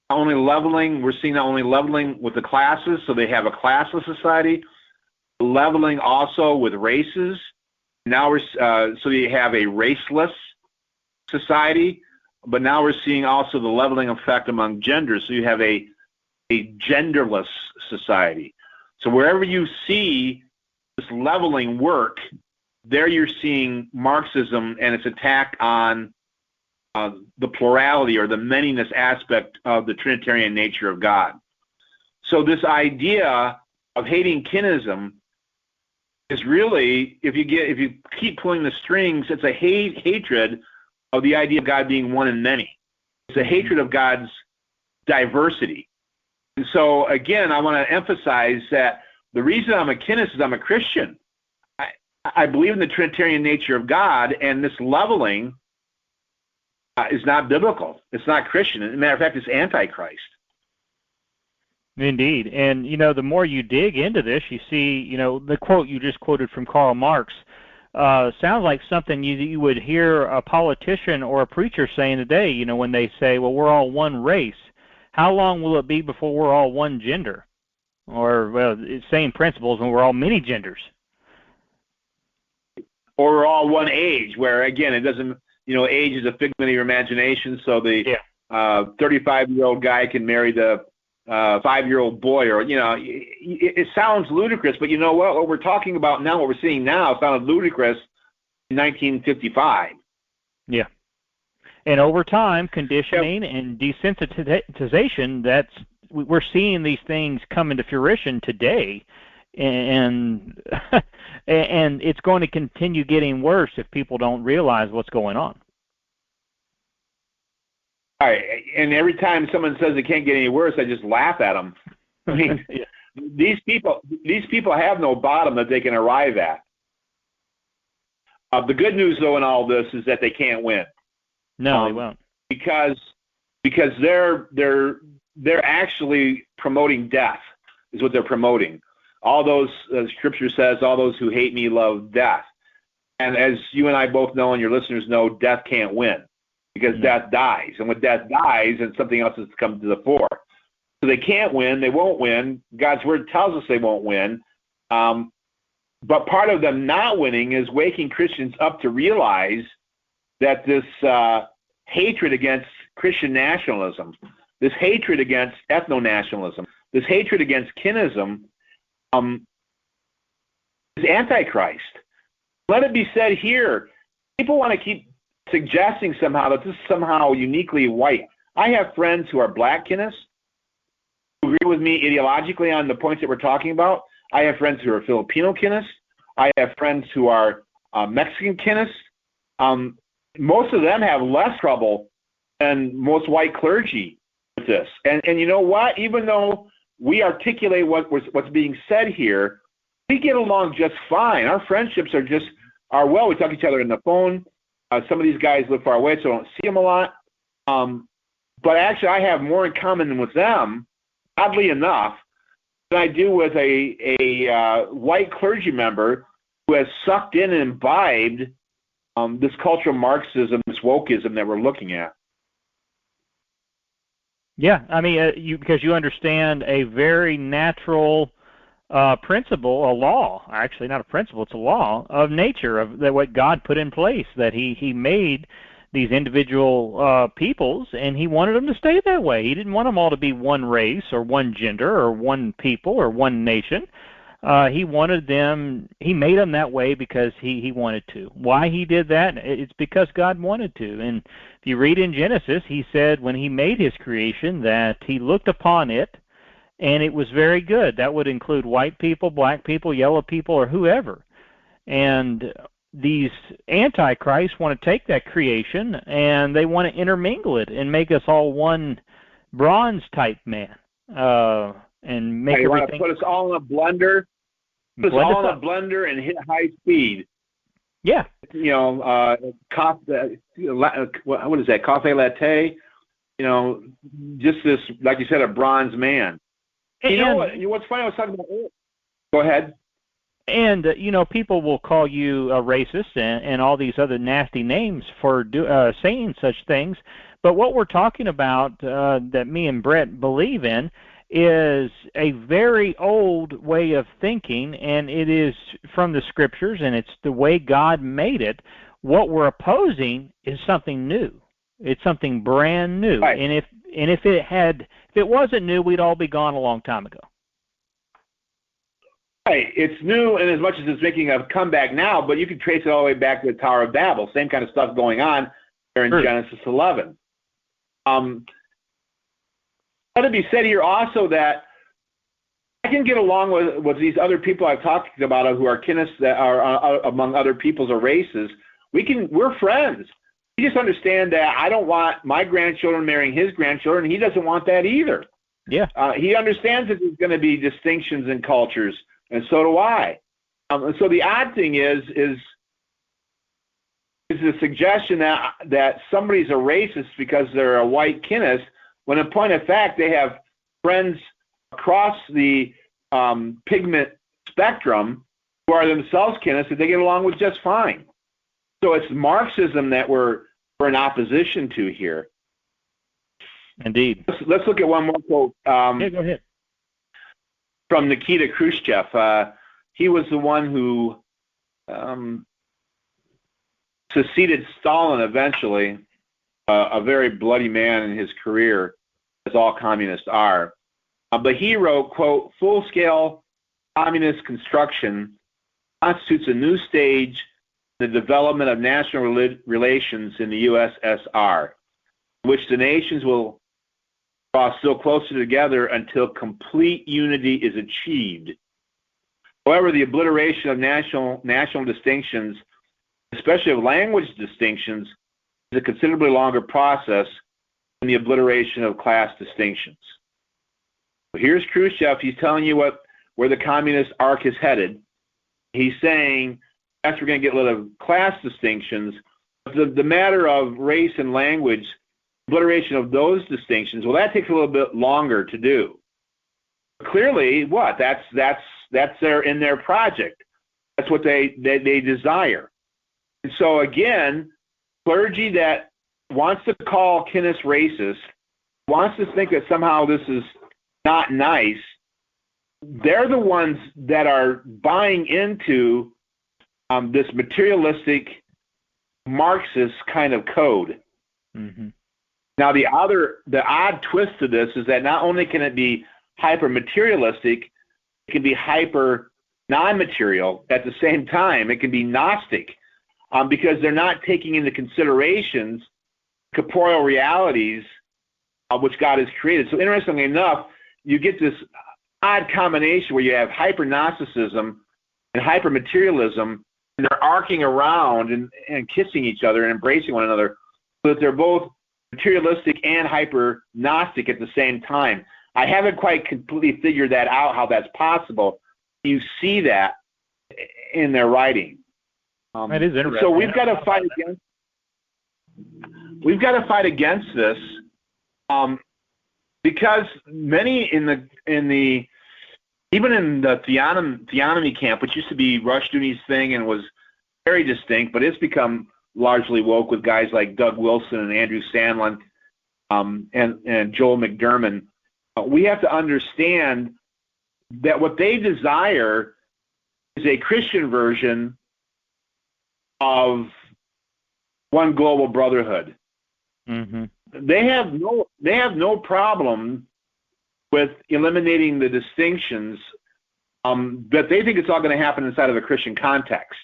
S3: We're seeing not only leveling with the classes, so they have a classless society, leveling also with races. Now so you have a raceless society, but now we're seeing also the leveling effect among genders. So you have a genderless society. So wherever you see this leveling work, there you're seeing Marxism and its attack on the plurality or the manyness aspect of the Trinitarian nature of God. So this idea of hating kinism is really, if you keep pulling the strings, it's a hatred of the idea of God being one in many. It's a hatred of God's diversity. And so again, I want to emphasize that the reason I'm a kinist is I'm a Christian. I believe in the Trinitarian nature of God, and this leveling is not biblical. It's not Christian. As a matter of fact, it's Antichrist.
S2: Indeed. And, the more you dig into this, you see, the quote you just quoted from Karl Marx sounds like something you would hear a politician or a preacher saying today, when they say, well, we're all one race. How long will it be before we're all one gender? Or, well, same principles when we're all many genders.
S3: Or we're all one age, where, again, it doesn't, age is a figment of your imagination, so the 35-year-old guy can marry the 5-year-old boy, or, it sounds ludicrous, but you know what we're talking about now, what we're seeing now sounded ludicrous in 1955.
S2: Yeah. And over time, conditioning and desensitization, we're seeing these things come into fruition today, and and it's going to continue getting worse if people don't realize what's going on.
S3: All right, and every time someone says it can't get any worse, I just laugh at them. I mean, these people have no bottom that they can arrive at. The good news, though, in all this is that they can't win.
S2: No, they won't,
S3: because they're actually promoting death, is what they're promoting. All those Scripture says, all those who hate me love death. And as you and I both know, and your listeners know, death can't win. Because death dies. And when death dies, then something else has come to the fore. So they can't win. They won't win. God's Word tells us they won't win. But part of them not winning is waking Christians up to realize that this hatred against Christian nationalism, this hatred against ethno-nationalism, this hatred against kinism is Antichrist. Let it be said here, people want to keep suggesting somehow that this is somehow uniquely white. I have friends who are black kinists who agree with me ideologically on the points that we're talking about. I have friends who are Filipino kinists. I have friends who are Mexican kinists. Most of them have less trouble than most white clergy with this. And you know what? Even though we articulate what's being said here, we get along just fine. Our friendships are well. We talk to each other on the phone. Some of these guys live far away, so I don't see them a lot. But actually, I have more in common with them, oddly enough, than I do with a white clergy member who has sucked in and imbibed this cultural Marxism, this wokeism that we're looking at.
S2: Yeah, I mean, because you understand a very natural principle, a law, actually not a principle, it's a law of nature, of that what God put in place, that he made these individual peoples, and he wanted them to stay that way. He didn't want them all to be one race or one gender or one people or one nation. He made them that way because he wanted to. Why he did that? It's because God wanted to. And if you read in Genesis, he said when he made his creation that he looked upon it, and it was very good. That would include white people, black people, yellow people, or whoever. And these antichrists want to take that creation and they want to intermingle it and make us all one bronze-type man, and make everything.
S3: They want to put us all in a blender. Put us all in a blender and hit high speed.
S2: Yeah.
S3: What is that? Cafe latte. Just this, like you said, a bronze man. What's funny? I was talking about. Go ahead.
S2: And people will call you a racist and all these other nasty names for saying such things. But what we're talking about, that me and Bret believe in, is a very old way of thinking, and it is from the Scriptures, and it's the way God made it. What we're opposing is something new. It's something brand new.
S3: Right.
S2: And if it wasn't new, we'd all be gone a long time ago.
S3: Right. It's new, and as much as it's making a comeback now, but you can trace it all the way back to the Tower of Babel. Same kind of stuff going on there in Genesis 11. Let it be said here also that I can get along with these other people I've talked about who are kinists that are among other peoples or races. We're friends. We just understand that I don't want my grandchildren marrying his grandchildren. He doesn't want that either.
S2: Yeah.
S3: He understands that there's going to be distinctions in cultures, and so do I. So the odd thing is the suggestion that somebody's a racist because they're a white Kinist, when in point of fact they have friends across the pigment spectrum who are themselves Kinist that they get along with just fine. So it's Marxism that we're in opposition to here.
S2: Indeed.
S3: Let's look at one more quote.
S2: Yeah, go ahead.
S3: From Nikita Khrushchev. He was the one who succeeded Stalin eventually, a very bloody man in his career, as all communists are. But he wrote, quote, "Full-scale communist construction constitutes a new stage in the development of national relations in the USSR, in which the nations will draw still closer together until complete unity is achieved. However, the obliteration of national distinctions, especially of language distinctions, is a considerably longer process than the obliteration of class distinctions." Here's Khrushchev. He's telling you where the communist arc is headed. He's saying, yes, we're going to get rid of class distinctions, but the matter of race and language, obliteration of those distinctions, well, that takes a little bit longer to do. Clearly, what? That's in their project. That's what they desire. And so again, clergy that wants to call Kinist racist, wants to think that somehow this is not nice, they're the ones that are buying into this materialistic Marxist kind of code.
S2: Mm-hmm.
S3: Now, the odd twist to this is that not only can it be hyper-materialistic, it can be hyper-non-material at the same time. It can be Gnostic because they're not taking into considerations corporeal realities which God has created. So interestingly enough, you get this odd combination where you have hyper-Gnosticism and hyper-materialism, and they're arcing around and kissing each other and embracing one another, so that they're both materialistic and hyper-Gnostic at the same time. I haven't quite completely figured that out, how that's possible. You see that in their writing.
S2: That is interesting.
S3: So we've got to fight against this, because many in the even in the theonomy camp, which used to be Rushdoony's thing and was very distinct, but it's become largely woke with guys like Doug Wilson and Andrew Sandlin and Joel McDermott. We have to understand that what they desire is a Christian version of one global brotherhood.
S2: Mm-hmm.
S3: They have no problem with eliminating the distinctions, but they think it's all going to happen inside of a Christian context.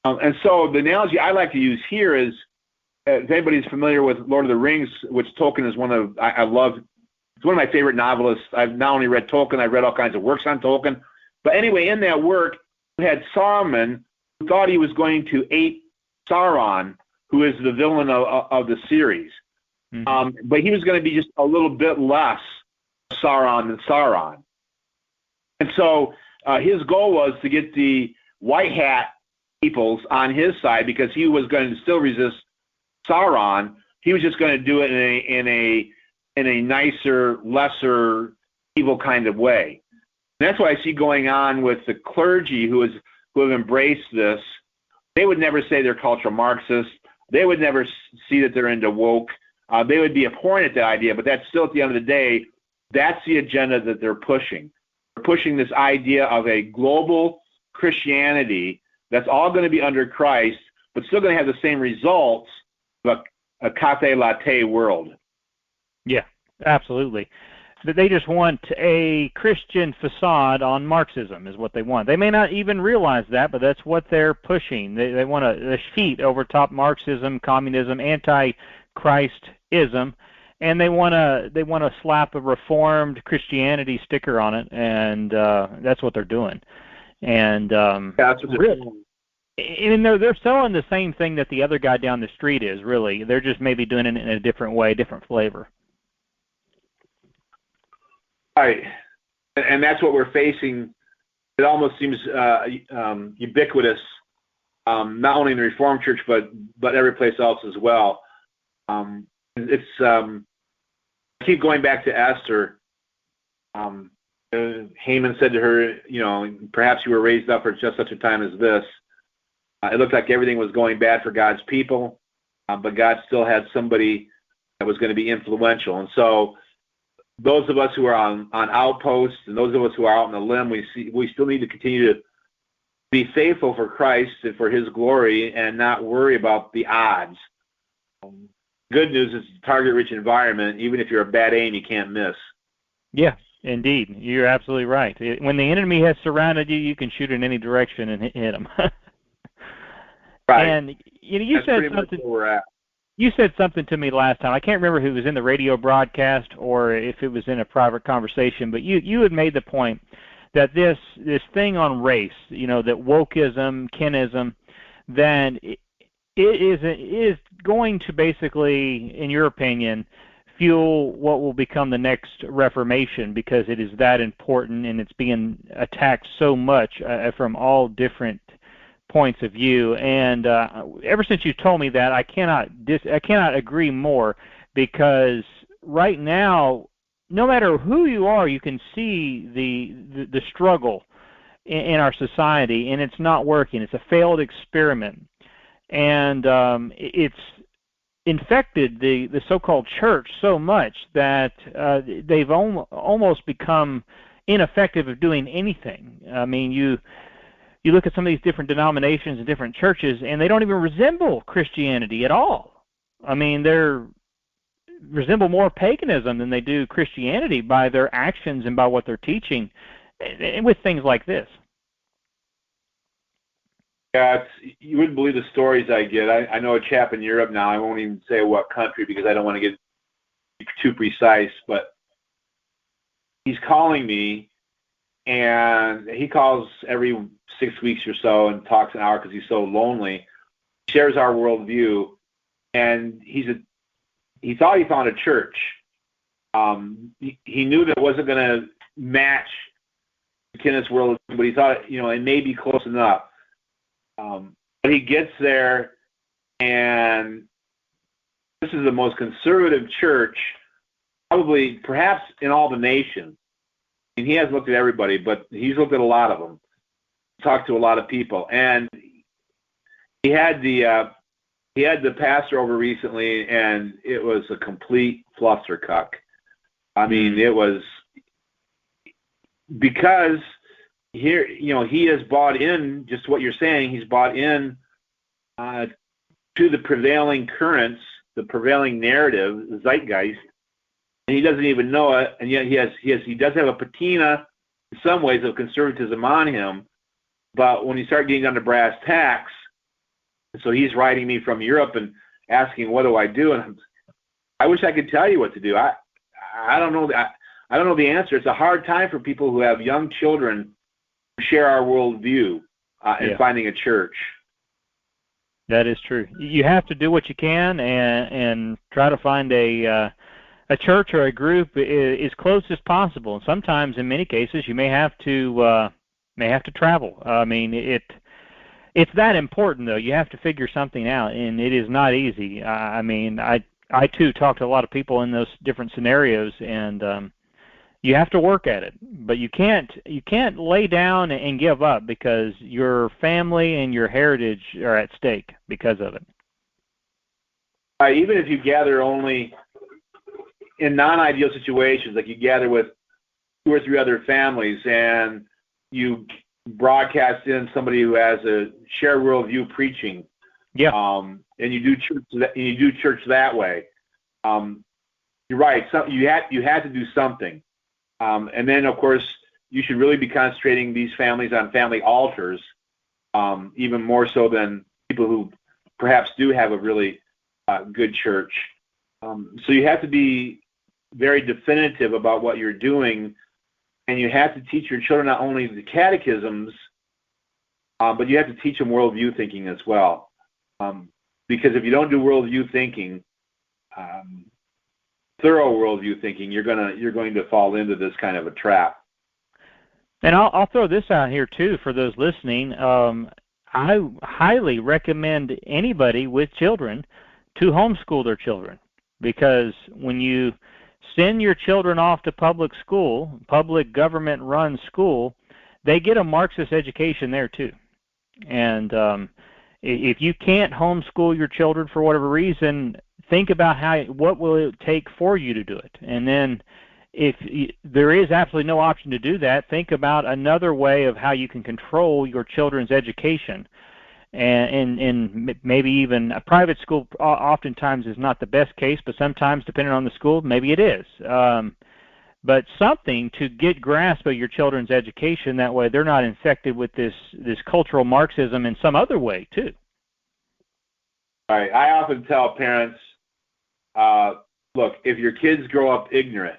S3: And so the analogy I like to use here is, if anybody's familiar with Lord of the Rings, which Tolkien is I love. It's one of my favorite novelists. I've not only read Tolkien, I've read all kinds of works on Tolkien. But anyway, in that work, you had Saruman, who thought he was going to ape Sauron, who is the villain of the series. Mm-hmm. But he was going to be just a little bit less Sauron than Sauron. And so his goal was to get the white hat peoples on his side, because he was going to still resist Sauron. He was just going to do it in a nicer, lesser, evil kind of way. And that's what I see going on with the clergy who have embraced this. They would never say they're cultural Marxists. They would never see that they're into woke. They would be abhorrent at that idea, but that's still, at the end of the day, that's the agenda that they're pushing. They're pushing this idea of a global Christianity that's all going to be under Christ, but still going to have the same results of a cafe latte world.
S2: Yeah, absolutely. But they just want a Christian facade on Marxism is what they want. They may not even realize that, but that's what they're pushing. They want a sheet over top Marxism, communism, anti-Christism, and they want to slap a reformed Christianity sticker on it, and that's what they're doing. And
S3: that's what they're doing.
S2: And they're selling the same thing that the other guy down the street is, really. They're just maybe doing it in a different way, different flavor.
S3: Right, and that's what we're facing. It almost seems ubiquitous not only in the Reformed Church, but every place else as well. I keep going back to Esther. Haman said to her, perhaps you were raised up for just such a time as this. It looked like everything was going bad for God's people, but God still had somebody that was going to be influential. And so those of us who are on outposts and those of us who are out on the limb, we still need to continue to be faithful for Christ and for His glory and not worry about the odds. Good news is it's a target-rich environment. Even if you're a bad aim, you can't miss.
S2: Yeah, indeed. You're absolutely right. When the enemy has surrounded you, you can shoot in any direction and hit him.
S3: Right.
S2: And you
S3: That's
S2: said
S3: pretty much
S2: something.
S3: where we're at.
S2: You said something to me last time. I can't remember if it was in the radio broadcast or if it was in a private conversation, but you had made the point that this thing on race, that wokeism, kinism, then it is going to basically, in your opinion, fuel what will become the next Reformation, because it is that important and it's being attacked so much from all different points of view. And ever since you told me that, I cannot agree more, because right now, no matter who you are, you can see the struggle in our society, and it's not working. It's a failed experiment, and it's infected the so-called church so much that they've almost become ineffective at doing anything. I mean, you look at some of these different denominations and different churches, and they don't even resemble Christianity at all. I mean, they're resemble more paganism than they do Christianity by their actions and by what they're teaching, and with things like this.
S3: Yeah, you wouldn't believe the stories I get. I know a chap in Europe now. I won't even say what country because I don't want to get too precise, but he's calling me, and he calls every 6 weeks or so and talks an hour because he's so lonely, shares our worldview, and he thought he found a church. He knew that it wasn't going to match Kenneth's world, but he thought, it may be close enough. But he gets there, and this is the most conservative church, probably, perhaps in all the nation. And he hasn't looked at everybody, but he's looked at a lot of them, talked to a lot of people, and he had the pastor over recently, and it was a complete flustercuck. I mean, it was because here, he has bought in, just what you're saying, he's bought in to the prevailing currents, the prevailing narrative, the zeitgeist, and he doesn't even know it, and yet he does have a patina in some ways of conservatism on him, but when you start getting down to brass tacks, so he's writing me from Europe and asking, what do I do? And I wish I could tell you what to do. I don't know. I don't know the answer. It's a hard time for people who have young children who share our worldview in finding a church.
S2: That is true. You have to do what you can and try to find a church or a group as close as possible. And sometimes, in many cases, you may have to travel. I mean, it's that important, though. You have to figure something out, and it is not easy. I mean, I too talk to a lot of people in those different scenarios, and you have to work at it. But you can't lay down and give up, because your family and your heritage are at stake because of it.
S3: Even if you gather only in non-ideal situations, like you gather with 2 or 3 other families, and you broadcast in somebody who has a shared worldview preaching, and you do church that way. You're right. So you had to do something, and then of course you should really be concentrating these families on family altars, even more so than people who perhaps do have a really good church. So you have to be very definitive about what you're doing. And you have to teach your children not only the catechisms, but you have to teach them worldview thinking as well. Because if you don't do worldview thinking, thorough worldview thinking, you're going to fall into this kind of a trap.
S2: And I'll throw this out here too for those listening. I highly recommend anybody with children to homeschool their children, because when you send your children off to public school, public government-run school, they get a Marxist education there too. And if you can't homeschool your children for whatever reason, think about what will it take for you to do it. And then if there is absolutely no option to do that, think about another way of how you can control your children's education. And maybe even a private school oftentimes is not the best case, but sometimes, depending on the school, maybe it is. But something to get grasp of your children's education, that way they're not infected with this cultural Marxism in some other way too.
S3: All right. I often tell parents, look, if your kids grow up ignorant,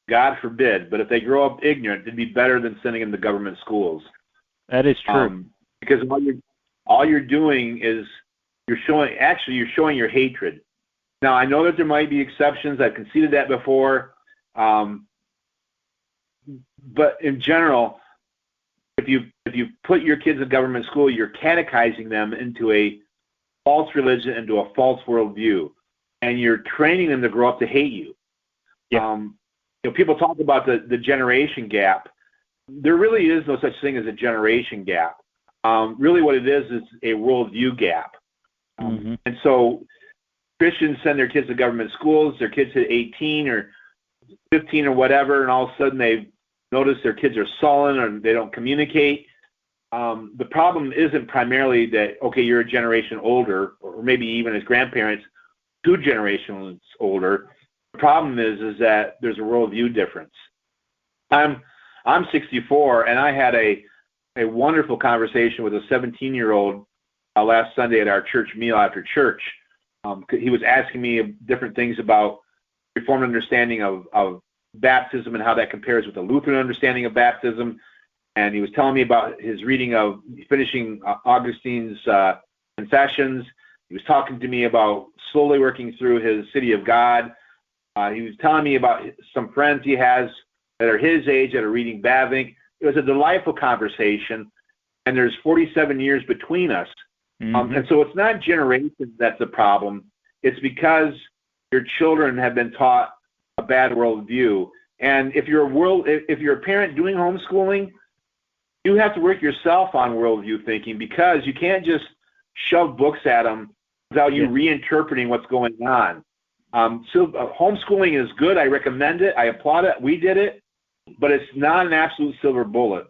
S3: God forbid, but if they grow up ignorant, it'd be better than sending them to government schools.
S2: That is true.
S3: Because all you're doing is you're showing your hatred. Now, I know that there might be exceptions. I've conceded that before. But in general, if you put your kids in government school, you're catechizing them into a false religion, into a false worldview, and you're training them to grow up to hate you. Yeah. People talk about the generation gap. There really is no such thing as a generation gap. Really what it is a worldview gap. And so Christians send their kids to government schools, their kids hit 18 or 15 or whatever, and all of a sudden they notice their kids are sullen or they don't communicate. The problem isn't primarily that, okay, you're a generation older, or maybe even as grandparents, 2 generations older. The problem is that there's a worldview difference. I'm 64, and I had a wonderful conversation with a 17-year-old last Sunday at our church meal after church. He was asking me different things about Reformed understanding of baptism and how that compares with the Lutheran understanding of baptism. And he was telling me about his reading of finishing Augustine's Confessions. He was talking to me about slowly working through his City of God. He was telling me about some friends he has that are his age that are reading Bavinck. It was a delightful conversation, and there's 47 years between us. And so it's not generations that's the problem. It's because your children have been taught a bad worldview. And if you're a parent doing homeschooling, you have to work yourself on worldview thinking, because you can't just shove books at them without you reinterpreting what's going on. So homeschooling is good. I recommend it. I applaud it. We did it, but it's not an absolute silver bullet.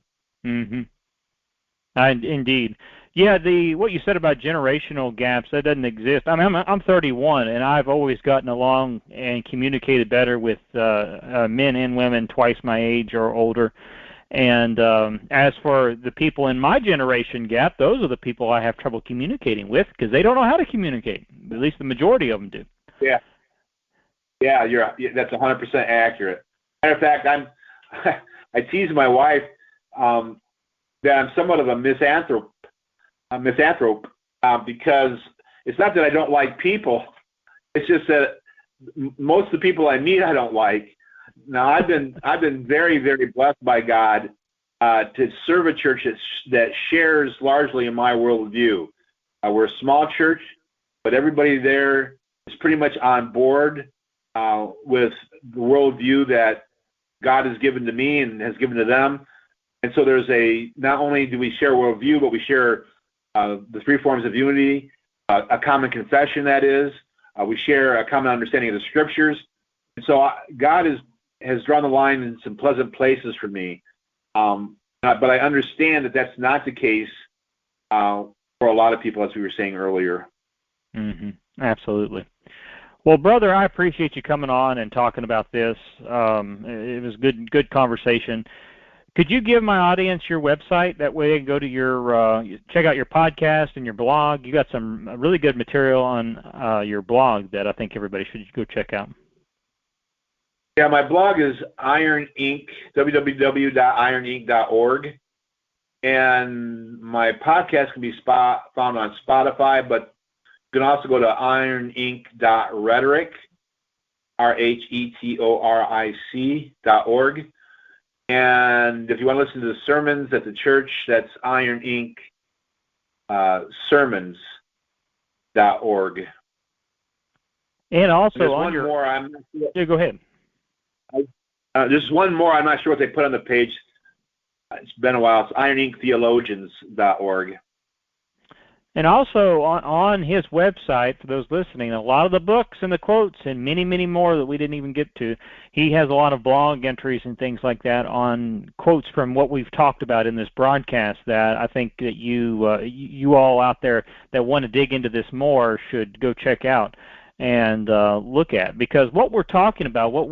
S2: Indeed. Yeah, what you said about generational gaps, that doesn't exist. I mean, I'm 31, and I've always gotten along and communicated better with men and women twice my age or older. And as for the people in my generation gap, those are the people I have trouble communicating with, because they don't know how to communicate. At least the majority of them do.
S3: Yeah, that's 100% accurate. Matter of fact, I tease my wife that I'm somewhat of a misanthrope, because it's not that I don't like people. It's just that most of the people I meet I don't like. Now, I've been very, very blessed by God to serve a church that shares largely in my worldview. We're a small church, but everybody there is pretty much on board with the worldview that God has given to me and has given to them. And so not only do we share worldview, but we share the 3 forms of unity, a common confession, that is. We share a common understanding of the Scriptures. And so God has drawn the line in some pleasant places for me. But I understand that that's not the case for a lot of people, as we were saying earlier.
S2: Absolutely. Well, brother, I appreciate you coming on and talking about this. It was good conversation. Could you give my audience your website? That way they can go to check out your podcast and your blog. You got some really good material on your blog that I think everybody should go check out.
S3: Yeah, my blog is Iron Inc., www.ironinc.org. And my podcast can be found on Spotify, but you can also go to ironinc.rhetoric, rhetoric.org. And if you want to listen to the sermons at the church, that's Iron Inc. sermons.org.
S2: And also
S3: there's
S2: on
S3: one
S2: your...
S3: more. I'm not sure.
S2: Yeah, go ahead.
S3: There's one more. I'm not sure what they put on the page. It's been a while. It's IronInkTheologians.org.
S2: And also on his website, for those listening, a lot of the books and the quotes and many, many more that we didn't even get to, he has a lot of blog entries and things like that on quotes from what we've talked about in this broadcast that I think that you all out there that want to dig into this more should go check out and look at. Because what we're talking about, what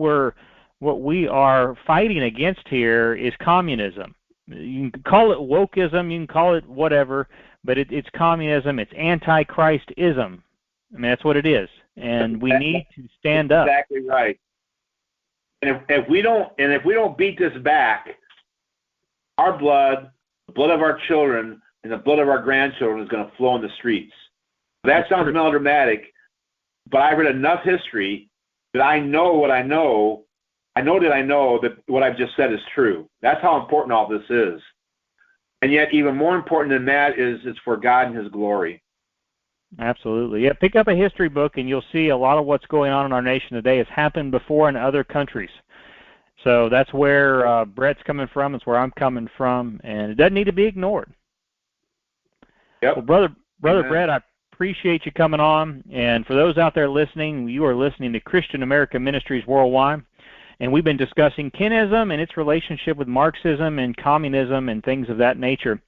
S2: we are fighting against here is communism. You can call it wokeism, you can call it whatever, but it's communism, it's anti-Christism. I mean, that's what it is, and we need to stand up.
S3: Exactly right. And if we don't beat this back, our blood, the blood of our children, and the blood of our grandchildren is going to flow in the streets. That sounds melodramatic, but I've read enough history that I know what I know. I know that what I've just said is true. That's how important all this is. And yet, even more important than that is it's for God and His glory.
S2: Absolutely. Yeah, pick up a history book, and you'll see a lot of what's going on in our nation today has happened before in other countries. So that's where Bret's coming from. It's where I'm coming from, and it doesn't need to be ignored.
S3: Yep.
S2: Well, Brother Bret, I appreciate you coming on. And for those out there listening, you are listening to Christian America Ministries Worldwide. And we've been discussing kinism and its relationship with Marxism and communism and things of that nature.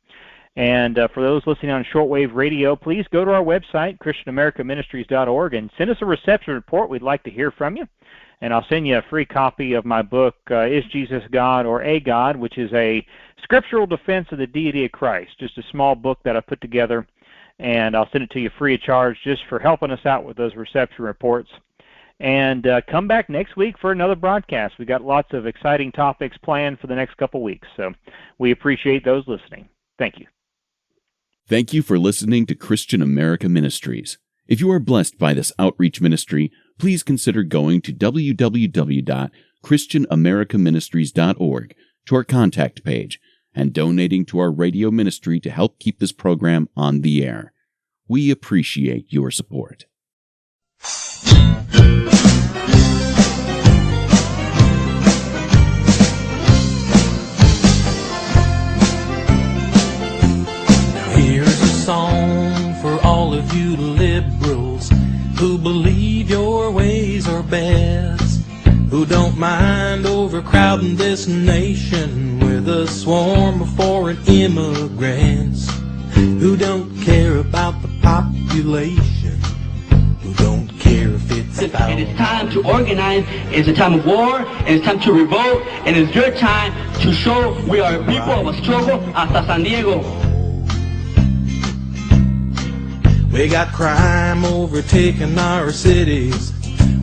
S2: And for those listening on shortwave radio, please go to our website, ChristianAmericaMinistries.org, and send us a reception report. We'd like to hear from you. And I'll send you a free copy of my book, Is Jesus God or a God?, which is a scriptural defense of the deity of Christ, just a small book that I put together. And I'll send it to you free of charge just for helping us out with those reception reports. And come back next week for another broadcast. We've got lots of exciting topics planned for the next couple weeks, so we appreciate those listening. Thank you.
S4: Thank you for listening to Christian America Ministries. If you are blessed by this outreach ministry, please consider going to www.christianamericaministries.org to our contact page and donating to our radio ministry to help keep this program on the air. We appreciate your support.
S5: Here's a song for all of you liberals who believe your ways are best, who don't mind overcrowding this nation with a swarm of foreign immigrants, who don't care about the population, who don't care if it's about...
S6: It is time to organize. It's a time of war, and it's time to revolt, and it's your time to show we are a people of a struggle hasta San Diego.
S5: We got crime overtaking our cities.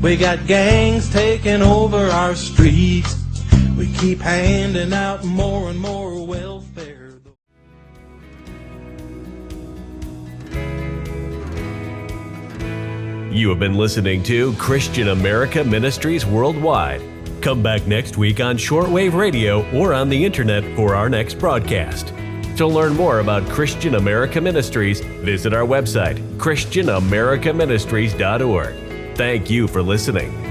S5: We got gangs taking over our streets. We keep handing out more and more welfare.
S1: You have been listening to Christian America Ministries Worldwide. Come back next week on shortwave radio or on the internet for our next broadcast. To learn more about Christian America Ministries, visit our website, ChristianAmericaMinistries.org. Thank you for listening.